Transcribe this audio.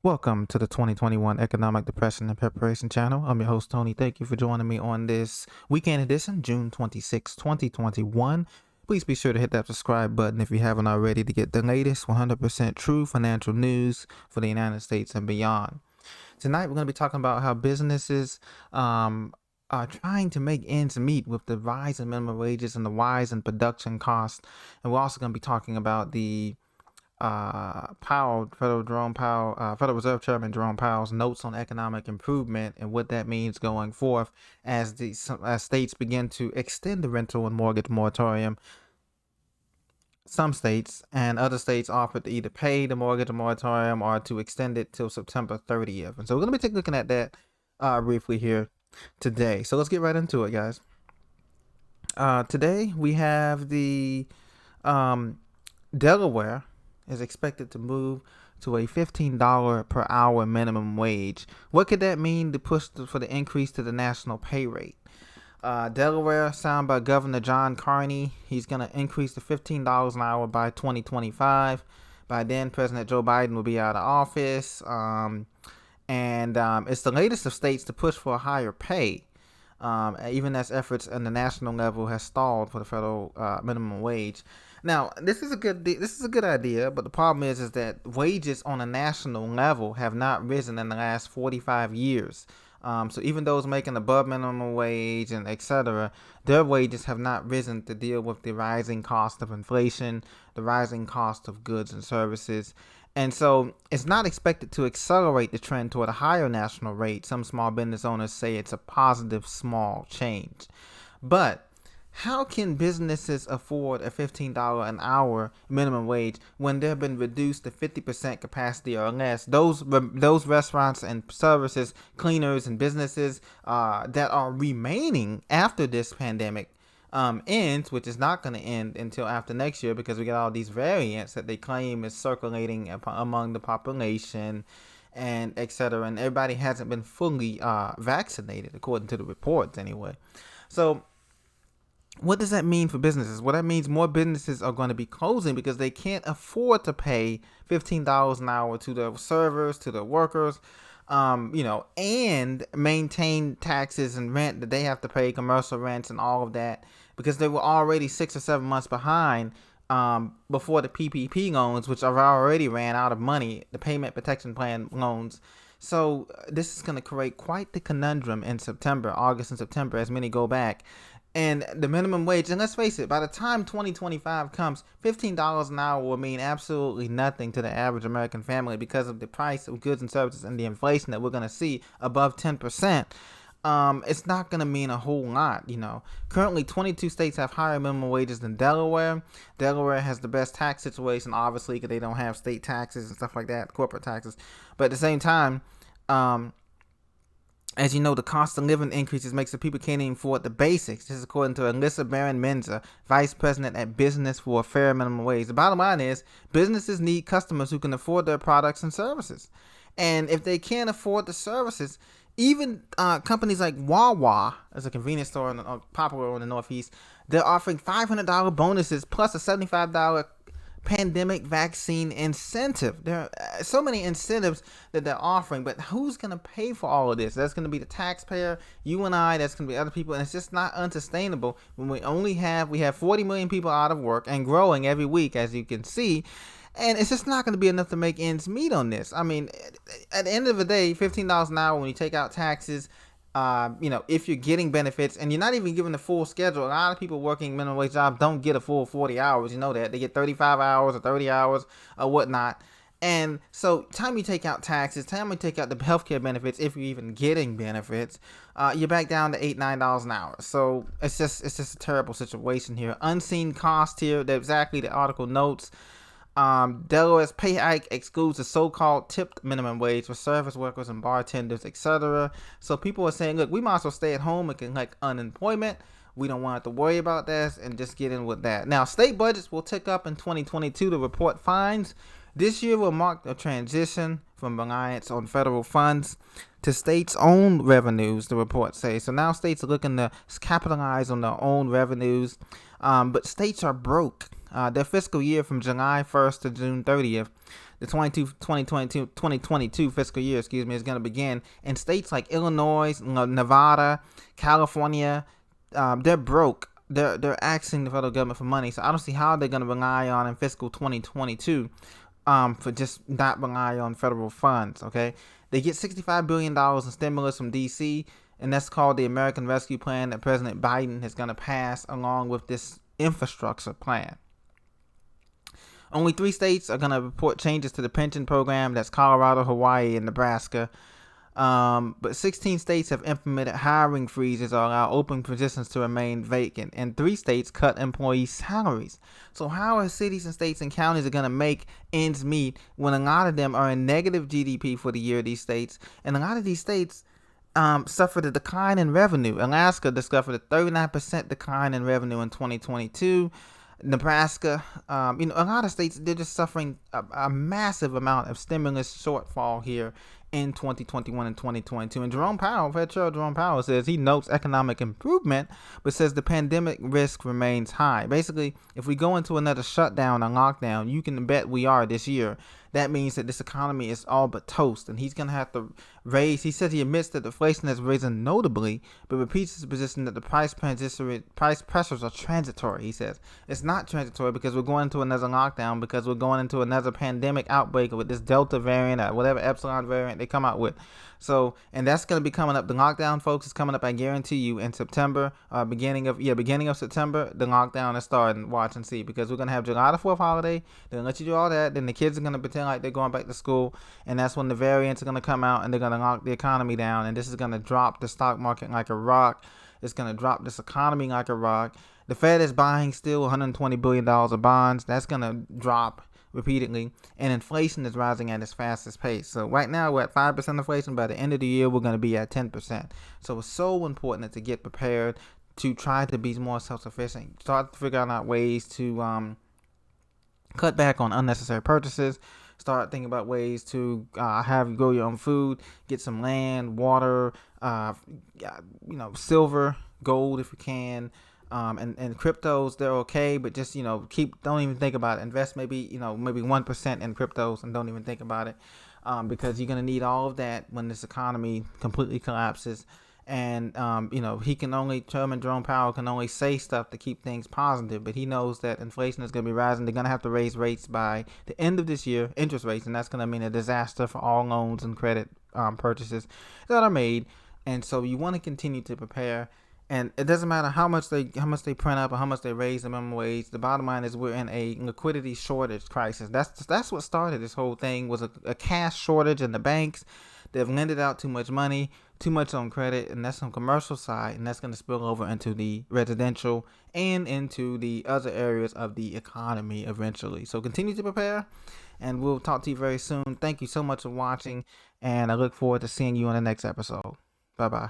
Welcome to the 2021 Economic Depression and Preparation Channel. I'm your host, Tony. Thank you for joining me on this weekend edition, June 26, 2021. Please be sure to hit that subscribe button if you haven't already to get the latest 100% true financial news for the United States and beyond. Tonight, we're going to be talking about how businesses are trying to make ends meet with the rise in minimum wages and the rise in production costs. And we're also going to be talking about the Federal Reserve Chairman Jerome Powell's notes on economic improvement and what that means going forth as states begin to extend the rental and mortgage moratorium. Some states and other states offered to either pay the mortgage moratorium or to extend it till September 30th. And so we're going to be looking at that briefly here today. So let's get right into it, guys. Today we have the Delaware is expected to move to a $15 per hour minimum wage. What could that mean to push for the increase to the national pay rate? Delaware, signed by Governor John Carney, he's going to increase to $15 an hour by 2025. By then, President Joe Biden will be out of office. It's the latest of states to push for a higher pay. Even as efforts on the national level has stalled for the federal minimum wage. Now, this is a good idea, but the problem is that wages on a national level have not risen in the last 45 years. So even those making above minimum wage and etc., their wages have not risen to deal with the rising cost of inflation, the rising cost of goods and services. And so it's not expected to accelerate the trend toward a higher national rate. Some small business owners say it's a positive small change. But how can businesses afford a $15 an hour minimum wage when they've been reduced to 50% capacity or less? Those restaurants and services, cleaners and businesses that are remaining after this pandemic ends, which is not going to end until after next year because we got all these variants that they claim is circulating among the population and etc. And everybody hasn't been fully vaccinated according to the reports anyway. So what does that mean for businesses? Well, that means more businesses are going to be closing because they can't afford to pay $15 an hour to the servers, to the workers, and maintain taxes and rent that they have to pay, commercial rents and all of that, because they were already 6 or 7 months behind before the PPP loans, which have already ran out of money, the Payment Protection Plan loans. So this is going to create quite the conundrum in August and September, as many go back. And the minimum wage, and let's face it, by the time 2025 comes, $15 an hour will mean absolutely nothing to the average American family because of the price of goods and services and the inflation that we're going to see above 10%. It's not going to mean a whole lot, Currently, 22 states have higher minimum wages than Delaware. Delaware has the best tax situation, obviously, because they don't have state taxes and stuff like that, corporate taxes. But at the same time, as you know, the cost of living increases makes the people can't even afford the basics. This is according to Alyssa Barron-Menza, Vice President at Business for a Fair Minimum Wage. The bottom line is businesses need customers who can afford their products and services. And if they can't afford the services, even companies like Wawa, as a convenience store popular in the Northeast, they're offering $500 bonuses plus a $75 pandemic vaccine incentive. There are so many incentives that they're offering, but who's going to pay for all of this? That's going to be the taxpayer, you and I, that's going to be other people, and it's just not unsustainable when we have 40 million people out of work and growing every week, as you can see. And it's just not going to be enough to make ends meet on this. I mean, at the end of the day, $15 an hour when you take out taxes, if you're getting benefits and you're not even given the full schedule. A lot of people working minimum wage jobs don't get a full 40 hours. You know that. They get 35 hours or 30 hours or whatnot. And so time you take out taxes, time you take out the healthcare benefits, if you're even getting benefits, you're back down to $8-9 an hour. So it's just a terrible situation here. Unseen cost here. That exactly the article notes. Delaware's pay hike excludes the so-called tipped minimum wage for service workers and bartenders, etc. So people are saying, look, we might as well stay at home and collect unemployment. We don't want to worry about this and just get in with that. Now, state budgets will tick up in 2022, the report finds. This year will mark a transition from reliance on federal funds to states' own revenues, the report says. So now states are looking to capitalize on their own revenues, but states are broke. Their fiscal year from July 1st to June 30th, the 2022 fiscal year, is going to begin in states like Illinois, Nevada, California. They're broke. They're asking the federal government for money, so I don't see how they're going to rely on in fiscal 2022 for just not rely on federal funds. Okay, they get $65 billion in stimulus from DC, and that's called the American Rescue Plan that President Biden is going to pass along with this infrastructure plan. Only 3 states are going to report changes to the pension program. That's Colorado, Hawaii, and Nebraska. But 16 states have implemented hiring freezes or allow open positions to remain vacant. And 3 states cut employee salaries. So how are cities and states and counties are going to make ends meet when a lot of them are in negative GDP for the year, these states? And a lot of these states suffered a decline in revenue. Alaska discovered a 39% decline in revenue in 2022. Nebraska, a lot of states, they're just suffering a massive amount of stimulus shortfall here in 2021 and 2022. And Fed Chair Jerome Powell says he notes economic improvement, but says the pandemic risk remains high. Basically, if we go into another shutdown or lockdown, you can bet we are this year. That means that this economy is all but toast, and he's going to have to raise. He says he admits that inflation has risen notably, but repeats his position that the price pressures are transitory. He says it's not transitory because we're going into another lockdown, because we're going into another pandemic outbreak with this Delta variant or whatever Epsilon variant they come out with. So, and that's going to be coming up. The lockdown, folks, is coming up, I guarantee you, in September, beginning of September, the lockdown is starting. Watch and see, because we're going to have July the 4th holiday. They're going to let you do all that. Then the kids are going to pretend like they're going back to school. And that's when the variants are going to come out and they're going to lock the economy down. And this is going to drop the stock market like a rock. It's going to drop this economy like a rock. The Fed is buying still $120 billion of bonds. That's going to drop repeatedly, and inflation is rising at its fastest pace. So right now we're at 5% inflation. By the end of the year, we're going to be at 10%. So it's so important to get prepared, to try to be more self-sufficient, start figuring out ways to cut back on unnecessary purchases, start thinking about ways to have you grow your own food, get some land, water, silver, gold if you can. And cryptos, they're okay, but just, don't even think about it. Invest maybe 1% in cryptos and don't even think about it, because you're going to need all of that when this economy completely collapses. And, Chairman Jerome Powell can only say stuff to keep things positive, but he knows that inflation is going to be rising. They're going to have to raise rates by the end of this year, interest rates, and that's going to mean a disaster for all loans and credit purchases that are made. And so you want to continue to prepare. And it doesn't matter how much they print up or how much they raise the minimum wage. The bottom line is we're in a liquidity shortage crisis. That's what started this whole thing, was a cash shortage in the banks. They've lended out too much money, too much on credit, and that's on the commercial side, and that's going to spill over into the residential and into the other areas of the economy eventually. So continue to prepare, and we'll talk to you very soon. Thank you so much for watching, and I look forward to seeing you on the next episode. Bye-bye.